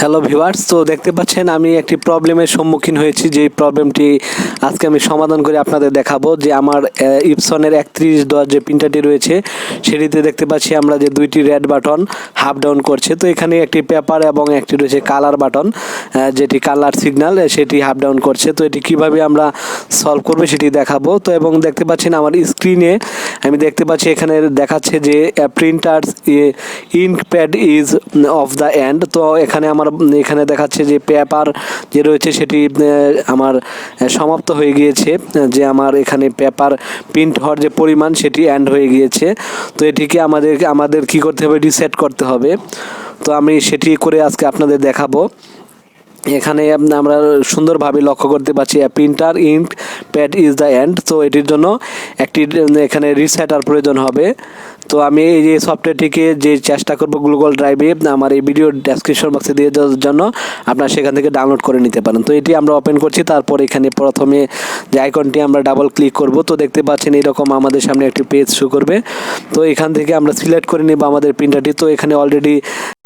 Hello viewers, তো দেখতে পাচ্ছেন আমি একটি প্রবলেমের সম্মুখীন হয়েছি। যে প্রবলেমটি আজকে আমি সমাধান করে আপনাদের দেখাবো। যে আমার ইপসনের 3110 যে প্রিন্টারটি রয়েছে সেটিতে দেখতে পাচ্ছি আমরা যে দুইটি রেড বাটন হাফ ডাউন করছে। তো এখানে একটি পেপার এবং একটি রয়েছে কালার বাটন, যেটি কালার সিগন্যাল, সেটি হাফ ডাউন করছে। তো এটি কিভাবে আমরা সলভ করবো সেটি দেখাবো। তো এবং দেখতে পাচ্ছেন আমার স্ক্রিনে আমি দেখতে পাচ্ছি এখানে দেখাচ্ছে যে printers ink pad is of the end. তো এখানে দেখাচ্ছে যে পেপার যে রয়েছে সেটি আমার সমাপ্ত হয়ে গিয়েছে। যে আমার এখানে পেপার প্রিন্ট হওয়ার যে পরিমাণ সেটি এন্ড হয়ে গিয়েছে। তো এটিকে আমাদের কি করতে হবে, রিসেট করতে হবে। তো আমি সেটি করে আজকে আপনাদের দেখাবো। এখানে আমরা সুন্দরভাবে লক্ষ্য করতে পারছি printer ink pad is the end. তো এটির জন্য একটি এখানে রিসেটার প্রয়োজন হবে। তো আমি এই যে সফটওয়্যারটিকে যে চেষ্টা করব গুগল ড্রাইভে আমার এই ভিডিও ডেসক্রিপশন বক্সে দিয়ে দেওয়ার জন্য আপনারা সেখান থেকে ডাউনলোড করে নিতে পারেন। তো এটি আমরা ওপেন করছি। তারপর এখানে প্রথমে যে আইকনটি আমরা ডাবল ক্লিক করব। তো দেখতে পাচ্ছেন এরকম আমাদের সামনে একটি পেজ শো করবে। তো এখান থেকে আমরা সিলেক্ট করে নেব আমাদের প্রিন্টারটি। তো এখানে অলরেডি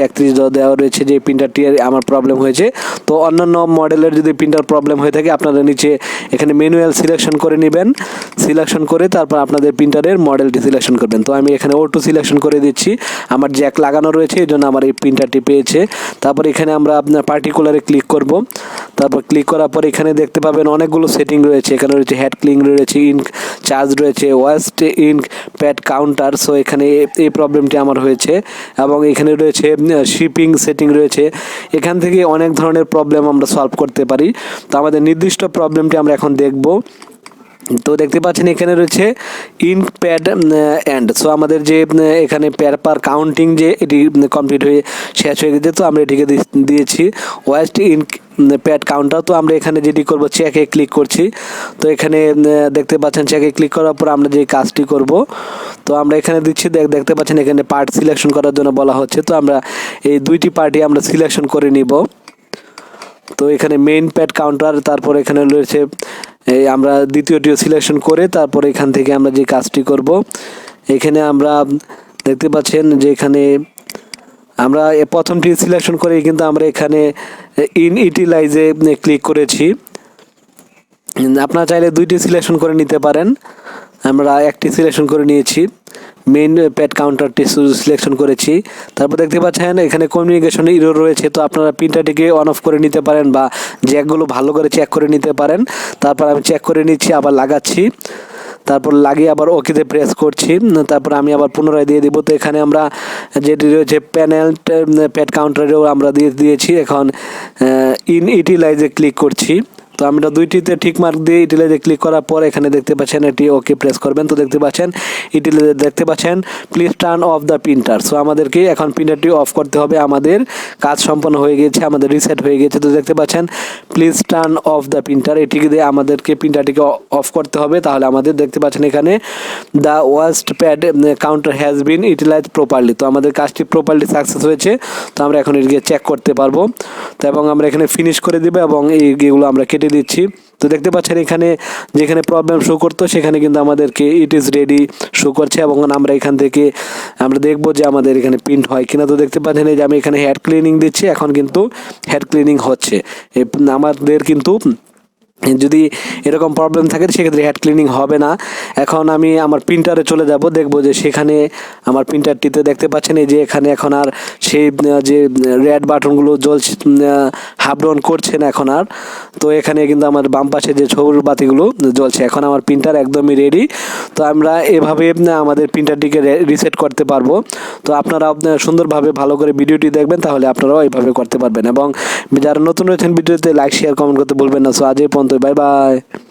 3110 দেওয়া রয়েছে যে প্রিন্টারটি আমার প্রবলেম হয়েছে। তো অন্যান্য মডেলের যদি প্রিন্টার প্রবলেম হয়ে থাকে আপনারা নিচে এখানে ম্যানুয়াল সিলেকশন করে নেবেন। সিলেকশন করে তারপর আপনাদের প্রিন্টারের মডেলটি সিলেকশন করবেন। তো আমি এখানে অটো সিলেকশন করে দিচ্ছি। আমার জ্যাক লাগানো রয়েছে, এই জন্য আমার এই প্রিন্টারটি পেয়েছে। তারপর এখানে আমরা আপনার পার্টিকুলারে ক্লিক করব। তারপর ক্লিক করার পর এখানে দেখতে পাবেন অনেকগুলো সেটিং রয়েছে। এখানে রয়েছে হেড ক্লিং রয়েছে, ইঙ্ক চার্জ রয়েছে, waste ink pad counter. So এখানে এই প্রবলেমটি আমার হয়েছে। এবং এখানে রয়েছে শিপিং সেটিং রয়েছে। এখান থেকে অনেক ধরনের প্রবলেম আমরা সলভ করতে পারি। তো আমাদের নির্দিষ্ট প্রবলেমটি আমরা এখন দেখব। তো দেখতে পাচ্ছেন এখানে রয়েছে ইঙ্ক প্যাড এন্ড। সো আমাদের যে এখানে পেপার কাউন্টিং যে এটি কমপ্লিট হয়ে শেষ হয়ে গেছে। তো আমরা এটিকে দিয়েছি ওয়াস্ট ইঙ্ক প্যাড কাউন্টার। তো আমরা এখানে যেটি করব চেকে ক্লিক করছি। তো এখানে দেখতে পাচ্ছেন চেকে ক্লিক করার পর আমরা যে কাজটি করব, তো আমরা এখানে দিচ্ছি। দেখতে পাচ্ছেন এখানে পার্ট সিলেকশন করার জন্য বলা হচ্ছে। তো আমরা এই দুইটি পার্টি আমরা সিলেকশন করে নিব। তো এখানে মেইন প্যাড কাউন্টার, তারপর এখানে রয়েছে এই আমরা দ্বিতীয়টিও সিলেকশন করে তারপর এখান থেকে আমরা যে কাজটি করব, এখানে আমরা দেখতে পাচ্ছেন যে এখানে আমরা প্রথমটি সিলেকশন করে কিন্তু আমরা এখানে ইউটিলাইজে ক্লিক করেছি। আপনারা চাইলে দুইটি সিলেকশন করে নিতে পারেন। আমরা একটি সিলেকশন করে নিয়েছি, মেইন প্যাড কাউন্টারটি সিলেকশন করেছি। তারপর দেখতে পাচ্ছেন এখানে কমিউনিকেশন এরর রয়েছে। তো আপনারা প্রিন্টারটিকে অন অফ করে নিতে পারেন বা জ্যাকগুলো ভালো করে চেক করে নিতে পারেন। তারপর আমি চেক করে নিচ্ছি, আবার লাগাচ্ছি, তারপর লাগিয়ে আবার ওকেতে প্রেস করছি। তারপর আমি আবার পুনরায় দিয়ে দিব। তো এখানে আমরা যেটি রয়েছে প্যানেল প্যাড কাউন্টারেও আমরা দিয়েছি। এখন ইউটিলাইজে ক্লিক করছি। তো আমরা দুইটিতে ঠিক মার্ক দিয়ে ইউটিলাইজে ক্লিক করার পর এখানে দেখতে পাচ্ছেন এটি ওকে প্রেস করবেন। তো দেখতে পাচ্ছেন ইউটিলাইজে দেখতে পাচ্ছেন please turn off the printer. So আমাদেরকে এখন প্রিন্টারটি অফ করতে হবে। আমাদের কাজ সম্পন্ন হয়ে গিয়েছে, আমাদের রিসেট হয়ে গিয়েছে। তো দেখতে পাচ্ছেন please turn off the printer, এটিকে দিয়ে আমাদেরকে প্রিন্টারটিকে অফ করতে হবে। তাহলে আমাদের দেখতে পাচ্ছেন এখানে the waste pad counter has been utilize properly. তো আমাদের কাজটি প্রপারলি সাকসেস হয়েছে। তো আমরা এখন এটিকে চেক করতে পারবো। তো এবং আমরা এখানে ফিনিশ করে দিব এবং এইগুলো আমরা কেটে দিচ্ছি। তো দেখতে পাচ্ছেন এখানে যেখানে প্রবলেম শো করতো সেখানে কিন্তু আমাদেরকে ইট ইজ রেডি শো করছে এবং আমরা এখান থেকে আমরা দেখবো যে আমাদের এখানে প্রিন্ট হয় কিনা। তো দেখতে পাচ্ছেন এই যে আমি এখানে হেড ক্লিনিং দিচ্ছি, এখন কিন্তু হেড ক্লিনিং হচ্ছে। আমাদের কিন্তু যদি এরকম প্রবলেম থাকে সেক্ষেত্রে হেড ক্লিনিং হবে না। এখন আমি আমার প্রিন্টারে চলে যাব, দেখব যে সেখানে আমার প্রিন্টারটিতে দেখতে পাচ্ছেন এই যে এখানে এখন আর সেই যে রেড বাটনগুলো জ্বলছে হাফ ডাউন করছে না এখন আর। তো এখানে কিন্তু আমার বাম পাশে যে সবুজ বাতিগুলো জ্বলছে। এখন আমার প্রিন্টার একদমই রেডি। তো আমরা এভাবে আমাদের প্রিন্টারটিকে রিসেট করতে পারবো। তো আপনারা সুন্দরভাবে ভালো করে ভিডিওটি দেখবেন, তাহলে আপনারাও এইভাবে করতে পারবেন। এবং যারা নতুন রয়েছেন ভিডিওতে লাইক শেয়ার কমেন্ট করতে ভুলবেন না। সো আজ এই পর্যন্ত, বাই বাই।